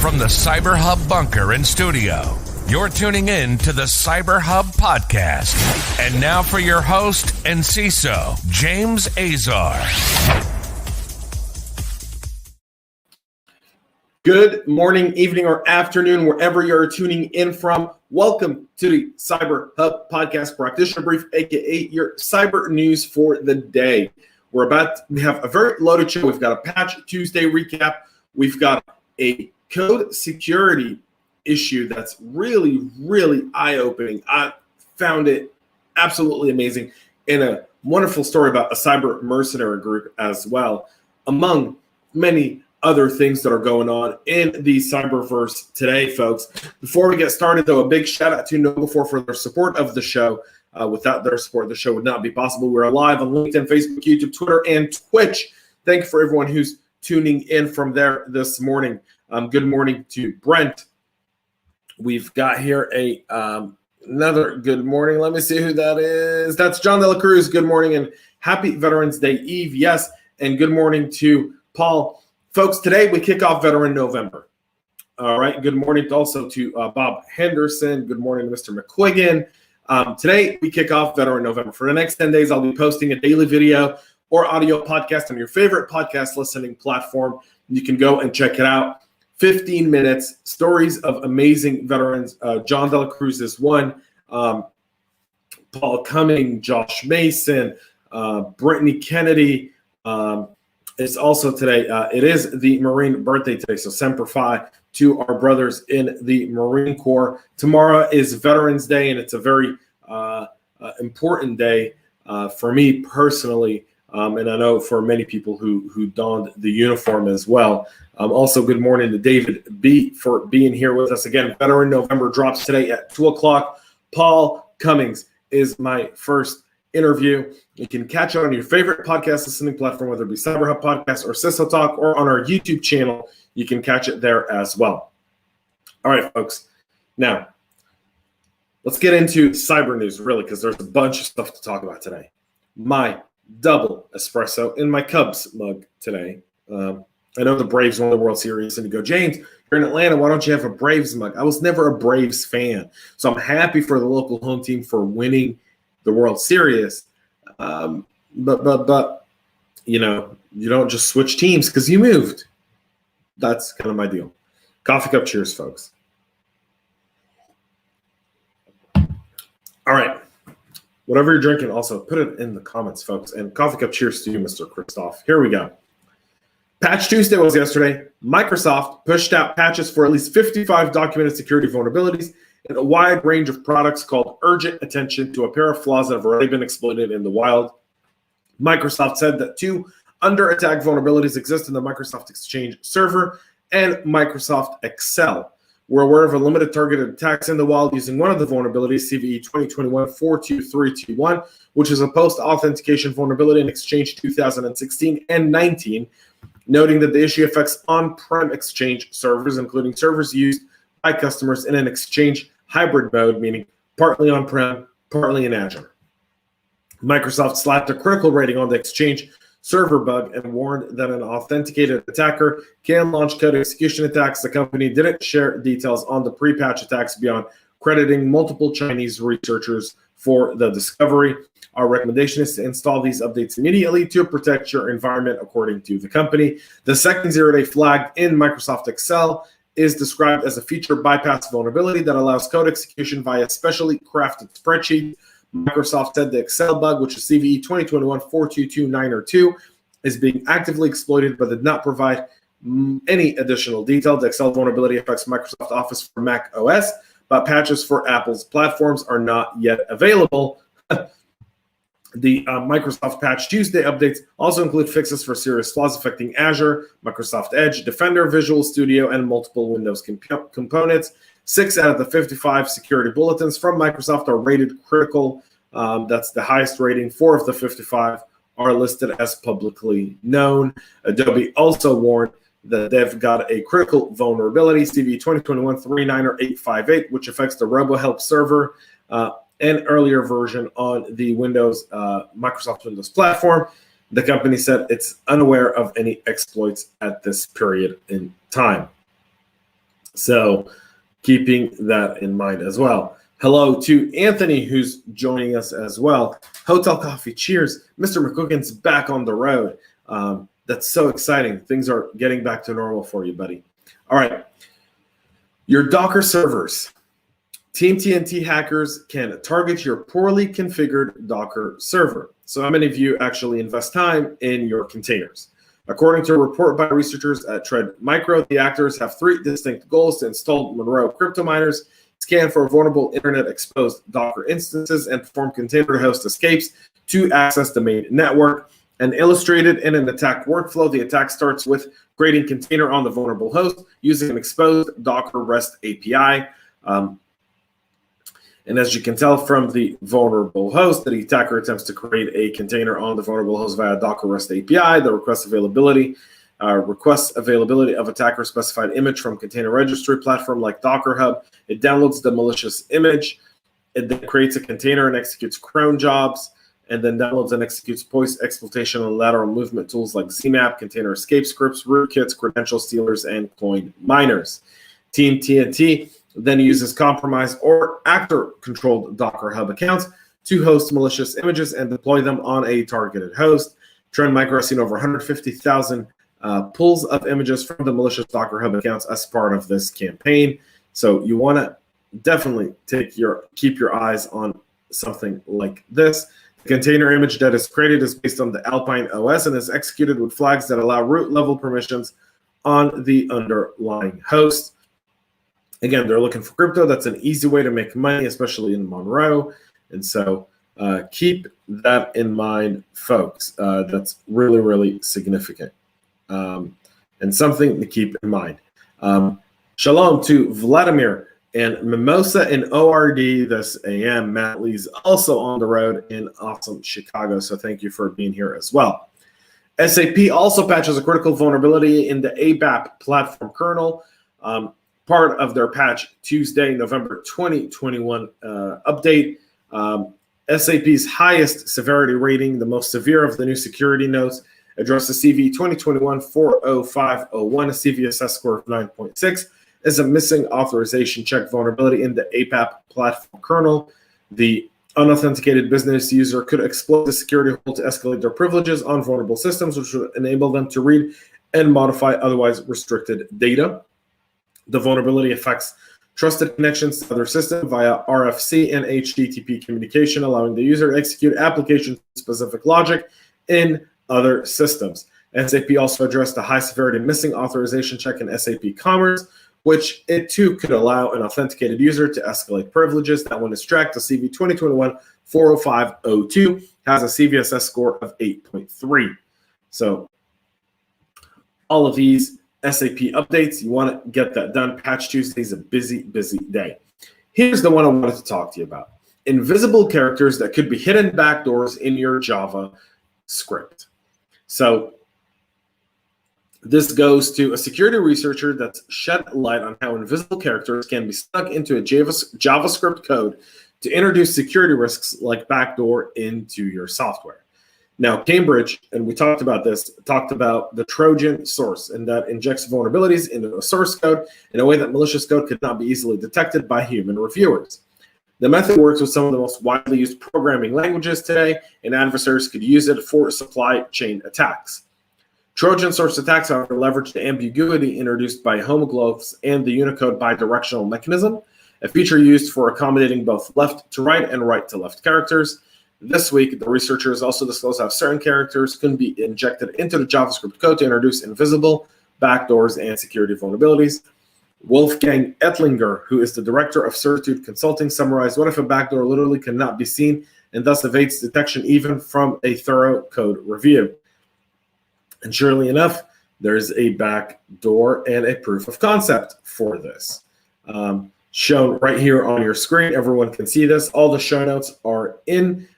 From the CyberHub bunker and studio, you're tuning in to the CyberHub podcast. And now for your host and CISO, James Azar. Good morning, evening, or afternoon, wherever you're tuning in from. Welcome to the CyberHub podcast, Practitioner Brief, aka your cyber news for the day. We have a very loaded show. We've got a Patch Tuesday recap. We've got a code security issue that's really, really eye-opening. I found it absolutely amazing, and a wonderful story about a cyber-mercenary group as well, among many other things that are going on in the Cyberverse today, folks. Before we get started, though, a big shout out to KnowBe4 for their support of the show. Without their support, the show would not be possible. We're live on LinkedIn, Facebook, YouTube, Twitter, and Twitch. Thank you for everyone who's tuning in from there this morning. Good morning to Brent. We've got here another good morning. Let me see who that is. That's John De La Cruz. Good morning and happy Veterans Day Eve. Yes, and good morning to Paul. Folks, today we kick off Veteran November. All right. Good morning also to Bob Henderson. Good morning to Mr. McQuiggan. Today we kick off Veteran November. For the next 10 days, I'll be posting a daily video or audio podcast on your favorite podcast listening platform. You can go and check it out. 15 minutes, stories of amazing veterans. John De La Cruz is one. Paul Cumming, Josh Mason, Brittany Kennedy. It's also today. It is the Marine birthday today, so Semper Fi to our brothers in the Marine Corps. Tomorrow is Veterans Day, and it's a very important day for me personally, and I know for many people who donned the uniform as well. Also, good morning to David B. for being here with us again. Veteran November drops today at 2 o'clock. Paul Cummings is my first interview. You can catch it on your favorite podcast listening platform, whether it be CyberHub Podcast or CISO Talk, or on our YouTube channel. You can catch it there as well. All right, folks. Now, let's get into cyber news, really, because there's a bunch of stuff to talk about today. My double espresso in my Cubs mug today. I know the Braves won the World Series, and you go, James, you're in Atlanta. Why don't you have a Braves mug? I was never a Braves fan, so I'm happy for the local home team for winning the World Series. But you know, you don't just switch teams because you moved. That's kind of my deal. Coffee cup cheers, folks. All right. Whatever you're drinking, also put it in the comments, folks. And coffee cup cheers to you, Mr. Christoph. Here we go. Patch Tuesday was yesterday. Microsoft pushed out patches for at least 55 documented security vulnerabilities and a wide range of products called urgent attention to a pair of flaws that have already been exploited in the wild. Microsoft said that 2 under-attack vulnerabilities exist in the Microsoft Exchange server and Microsoft Excel. We're aware of a limited targeted attacks in the wild using one of the vulnerabilities, CVE 2021-42321, which is a post-authentication vulnerability in Exchange 2016 and 19, noting that the issue affects on-prem Exchange servers, including servers used by customers in an Exchange hybrid mode, meaning partly on-prem, partly in Azure. Microsoft slapped a critical rating on the Exchange server bug and warned that an authenticated attacker can launch code execution attacks. The company didn't share details on the pre-patch attacks beyond crediting multiple Chinese researchers for the discovery. Our recommendation is to install these updates immediately to protect your environment, according to the company. The second zero-day flag in Microsoft Excel is described as a feature bypass vulnerability that allows code execution via specially crafted spreadsheets. Microsoft said the Excel bug, which is CVE 2021-422-902, is being actively exploited but did not provide any additional detail. The Excel vulnerability affects Microsoft Office for Mac OS, but patches for Apple's platforms are not yet available. The Microsoft Patch Tuesday updates also include fixes for serious flaws affecting Azure, Microsoft Edge, Defender, Visual Studio, and multiple Windows components. 6 out of the 55 security bulletins from Microsoft are rated critical. That's the highest rating. 4 of the 55 are listed as publicly known. Adobe also warned that they've got a critical vulnerability, CVE 2021-39858, which affects the RoboHelp server, an earlier version on the Microsoft Windows platform. The company said it's unaware of any exploits at this period in time. So keeping that in mind as well. Hello to Anthony, who's joining us as well. Hotel Coffee, cheers. Mr. McCookin's back on the road. That's so exciting. Things are getting back to normal for you, buddy. All right. Your Docker servers. TeamTNT hackers can target your poorly configured Docker server. So how many of you actually invest time in your containers? According to a report by researchers at Trend Micro, the actors have 3 distinct goals: to install Monero crypto miners, scan for vulnerable internet-exposed Docker instances, and perform container-to-host escapes to access the main network. And illustrated in an attack workflow, the attack starts with creating container on the vulnerable host using an exposed Docker REST API. And as you can tell from the vulnerable host, the attacker attempts to create a container on the vulnerable host via Docker REST API. The request availability of attacker specified image from container registry platform like Docker Hub. It downloads the malicious image. It then creates a container and executes cron jobs, and then downloads and executes voice exploitation and lateral movement tools like ZMAP, container escape scripts, rootkits, credential stealers, and coin miners. TeamTNT then uses compromised or actor-controlled Docker Hub accounts to host malicious images and deploy them on a targeted host. Trend Micro has seen over 150,000 pulls of images from the malicious Docker Hub accounts as part of this campaign. So you want to definitely keep your eyes on something like this. The container image that is created is based on the Alpine OS and is executed with flags that allow root level permissions on the underlying host. Again, they're looking for crypto. That's an easy way to make money, especially in Monero. And so keep that in mind, folks. That's really, really significant and something to keep in mind. Shalom to Vladimir and Mimosa and ORD this AM. Matt Lee's also on the road in awesome Chicago. So thank you for being here as well. SAP also patches a critical vulnerability in the ABAP platform kernel. Part of their patch Tuesday, November 2021 update. SAP's highest severity rating, the most severe of the new security notes, addresses CV 2021-40501, a CVSS score of 9.6, is a missing authorization check vulnerability in the ABAP platform kernel. The unauthenticated business user could exploit the security hole to escalate their privileges on vulnerable systems, which would enable them to read and modify otherwise restricted data. The vulnerability affects trusted connections to other systems via RFC and HTTP communication, allowing the user to execute application-specific logic in other systems. SAP also addressed the high-severity missing authorization check in SAP Commerce, which it too could allow an authenticated user to escalate privileges. That one is tracked to CV 2021-40502, has a CVSS score of 8.3. So all of these SAP updates, you want to get that done. Patch Tuesday is a busy, busy day. Here's the one I wanted to talk to you about. Invisible characters that could be hidden backdoors in your Java script. So this goes to a security researcher that's shed light on how invisible characters can be stuck into a JavaScript code to introduce security risks like backdoor into your software. Now, Cambridge, and we talked about this, talked about the Trojan source, and that injects vulnerabilities into a source code in a way that malicious code could not be easily detected by human reviewers. The method works with some of the most widely used programming languages today, and adversaries could use it for supply chain attacks. Trojan source attacks, however, leverage the ambiguity introduced by homoglophs and the Unicode bidirectional mechanism, a feature used for accommodating both left to right and right to left characters. This week, the researchers also disclosed how certain characters can be injected into the JavaScript code to introduce invisible backdoors and security vulnerabilities. Wolfgang Ettlinger, who is the director of Certitude Consulting, summarized what if a backdoor literally cannot be seen and thus evades detection even from a thorough code review. And surely enough, there's a backdoor and a proof of concept for this. Shown right here on your screen. Everyone can see this. All the show notes are in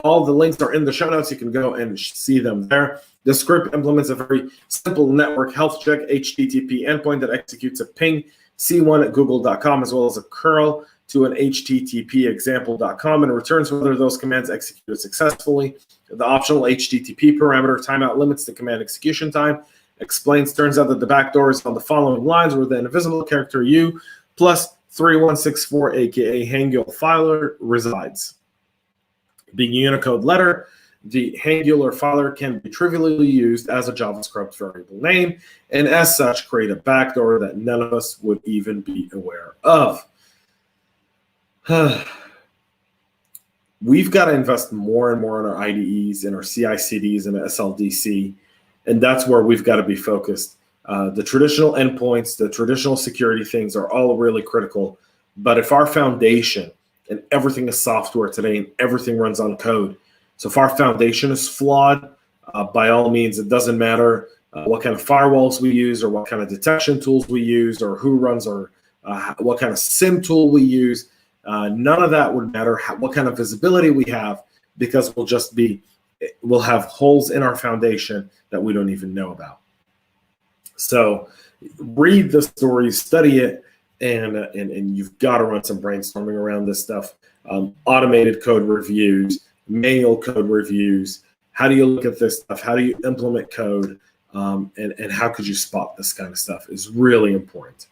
all the links are in the show notes. You can go and see them there. The script implements a very simple network health check HTTP endpoint that executes a ping C1 at google.com as well as a curl to an HTTP example.com and returns whether those commands executed successfully. The optional HTTP parameter timeout limits the command execution time explains, turns out that the backdoors on the following lines were the invisible character U plus 3164, aka Hangul filer, resides. Being a Unicode letter, the Hangul filer can be trivially used as a JavaScript variable name, and as such, create a backdoor that none of us would even be aware of. We've got to invest more and more in our IDEs, in our CI/CDs, and SLDC, and that's where we've got to be focused. The traditional endpoints, the traditional security things are all really critical, but if our foundation, and everything is software today, and everything runs on code, so if our foundation is flawed, by all means, it doesn't matter what kind of firewalls we use or what kind of detection tools we use or who runs or what kind of SIM tool we use. None of that would matter what kind of visibility we have, because we'll have holes in our foundation that we don't even know about. So read the story, study it, and you've got to run some brainstorming around this stuff. Automated code reviews, manual code reviews. How do you look at this stuff? How do you implement code? And how could you spot this kind of stuff is really important.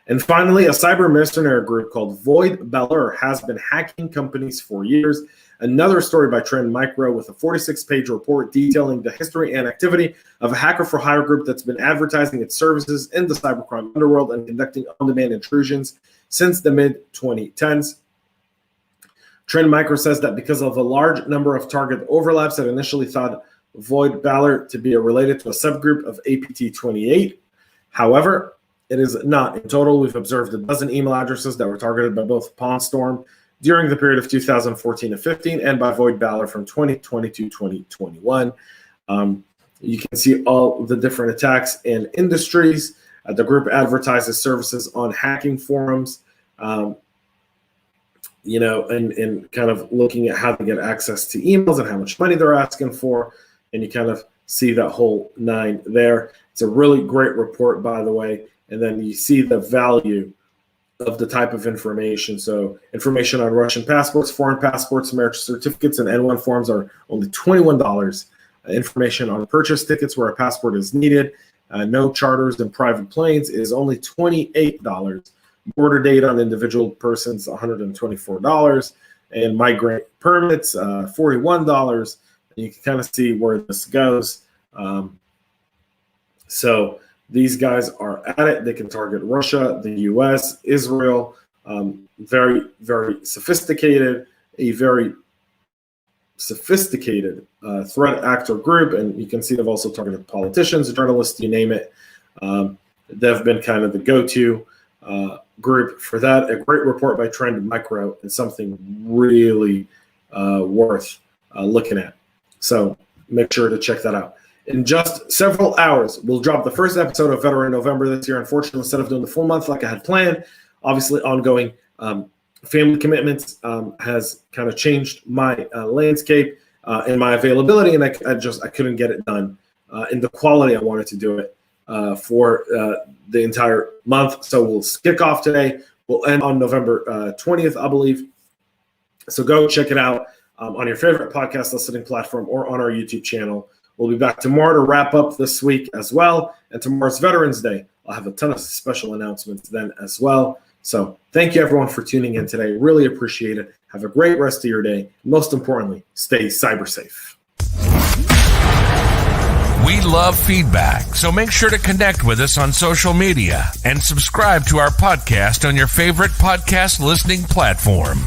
And finally, a cyber-mercenary group called Void Balaur has been hacking companies for years. Another story by Trend Micro with a 46-page report detailing the history and activity of a hacker-for-hire group that's been advertising its services in the cybercrime underworld and conducting on-demand intrusions since the mid-2010s. Trend Micro says that because of a large number of target overlaps, it initially thought Void Balaur to be related to a subgroup of APT28. However, it is not. In total, we've observed a dozen email addresses that were targeted by both Pawnstorm during the period of 2014 to 15 and by Void Balaur from 2020 to 2021. You can see all the different attacks and industries. The group advertises services on hacking forums, and kind of looking at how to get access to emails and how much money they're asking for. And you kind of see that whole nine there. It's a really great report, by the way. And then you see the value of the type of information. So information on Russian passports, foreign passports, marriage certificates, and N1 forms are only $21. Information on purchase tickets where a passport is needed, no charters and private planes is only $28. Border data on individual persons, $124. And migrant permits, $41. And you can kind of see where this goes. So these guys are at it. They can target Russia, the US, Israel. Very, very sophisticated, a very sophisticated threat actor group. And you can see they've also targeted politicians, journalists, you name it. They've been kind of the go-to group for that. A great report by Trend Micro and something really worth looking at. So make sure to check that out. In just several hours, we'll drop the first episode of Veteran November this year. Unfortunately, instead of doing the full month like I had planned, obviously ongoing family commitments has kind of changed my landscape and my availability, and I couldn't get it done in the quality I wanted to do it for the entire month. So we'll kick off today. We'll end on November 20th, I believe. So go check it out on your favorite podcast listening platform or on our YouTube channel. We'll be back tomorrow to wrap up this week as well. And tomorrow's Veterans Day. I'll have a ton of special announcements then as well. So thank you, everyone, for tuning in today. Really appreciate it. Have a great rest of your day. Most importantly, stay cyber safe. We love feedback, so make sure to connect with us on social media and subscribe to our podcast on your favorite podcast listening platform.